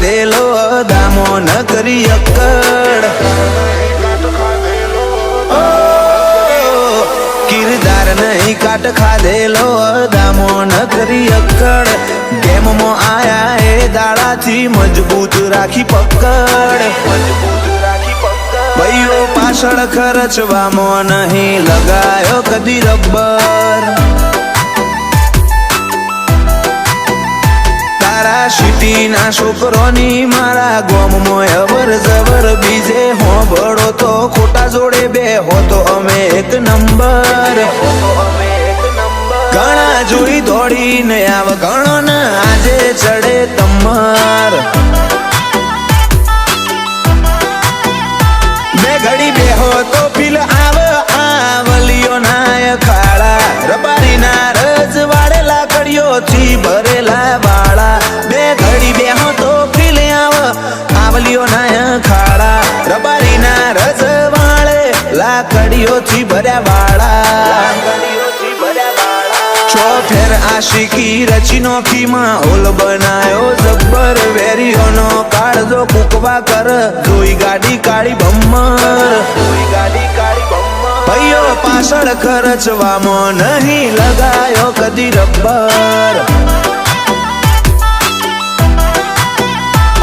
ખાધેલો દામો ન કરી અકડ કિરદાર નહીં કાટ ખાધેલો દામો ન કરી અકડ ગેમમાં આયા એ દાડાથી મજબૂત રાખી પકડ ભાઈઓ પાછળ ખર્ચવામાં નહીં લગાયો કદી રબ્બર તારા સિટીના છોકરોની મારા ગોમમાં અવર જવર બીજે હોબળો તો ખોટા જોડે બે હો તો અમે એક નંબર ઘણા જોઈ દોડીને આવ ઘણો ને આજે ચડે તમાર બે ઘડી બેહો તો ફીલ આવલિયો નાય ખાડા રબારી ના રજ વાળેલા કડીઓથી ભરેલા વાળા બે ઘડી બેહો તો ફીલ આવલિયો નાય ખાડા રબારી ના રજ વાળેલા કડીઓથી ભર્યા વાળા છો ફેર આશિકી રચી નોખી માહોલ બનાયો જબ્બર વેરીઓનો કાળજો કુકવા કર જોઈ ગાડી કાળી બમ્મર ભાઈઓ પાછળ ખર્ચવામાં નહીં લગાયો કદી રબ્બર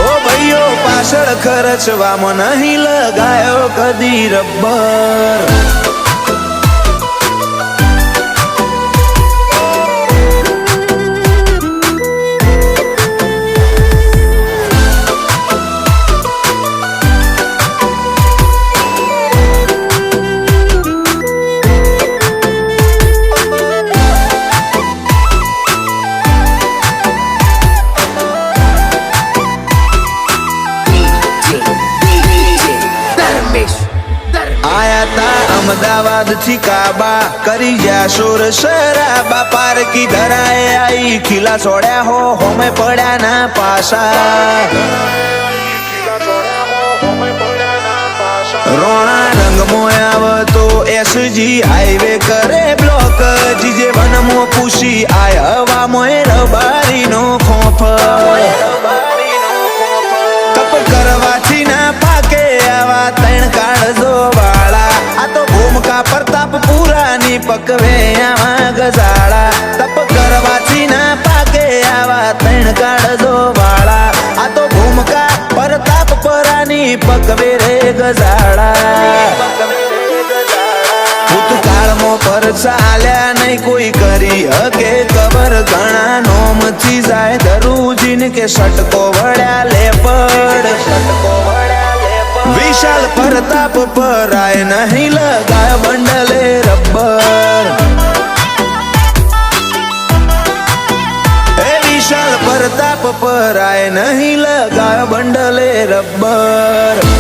ઓ ભાઈઓ પાછળ ખર્ચવામાં નહીં લગાયો કદી રબ્બર अहमदाबाद थी काबा करी जा शोर शराबा पारकी धराए आई खिला छोड़ा हो में पड़ा ना पासा रोना रंग मोयाव तो एसजी हाईवे करे ब्लॉक जीजे वन मो पूछी आय हवा मोए रबारी नो खोफ तप करवाथी ना पाके आवा तण काळजो वाला आ तो भूमका प्रताप पुरानी पकवे आवा गजाड़ा तप करवाथी ना पाके आवा तण काळजो वाला आ तो भूमका प्रताप पुरानी पकवे रे गजाड़ा भूतकाल मो पर चाल्या नहीं कोई करी हके कबर घणा नोम थी जाए दरूजीन के सटको वड्या लेपड़ विशाल प्रताप पर आए नहीं लगाया बंडले रब्बर ए विशाल प्रताप पर आए नहीं लगाया बंडले रब्बर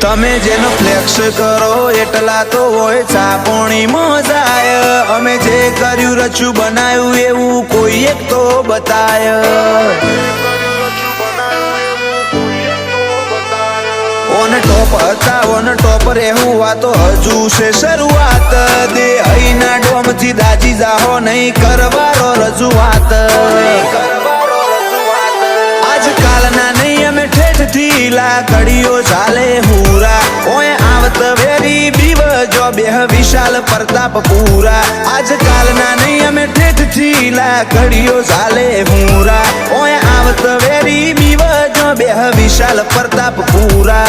તમે જેનો ફ્લેક્સ કરો એટલા તો હોય ચાપોણી મોજાય અમે જે કર્યું રચ્યું બનાવ્યું એવું કોઈ એક તો બતાય ઓન ટોપ હતા ઓન ટોપ રહેવું આ તો હજુ છે શરૂઆત દે અહીંના ડોમથી દાજી જાહો નહીં કરવારો રજૂઆત આજકાલના નહીં અમે ઠેઠથી લાકડીઓ ચાલે હુરા ઓય આવત વેરી બીવ જો બેહ વિશાલ પ્રતાપ પૂરા આજકાલના નહીં અમે ઠેઠથી લાકડીઓ ચાલે હુરા ઓય આવત વેરી બીવ જો બેહ વિશાલ પ્રતાપ પૂરા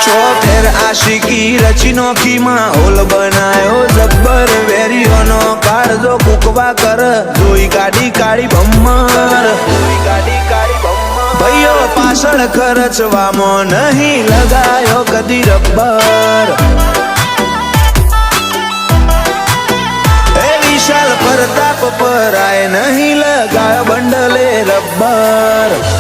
છો ફેર આશિકી રચી નોખી માહોલ બનાયો જબ્બર વેરીઓનો કાળજો કુકવા કર જોઈ ગાડી કાળી બમ્મર ભાઈઓ પાછળ ખર્ચવામાં નહીં લગાયો કદી રબ્બર એ વિશાલ પ્રતાપ પર આય નહીં લગાયો બંડલે રબ્બર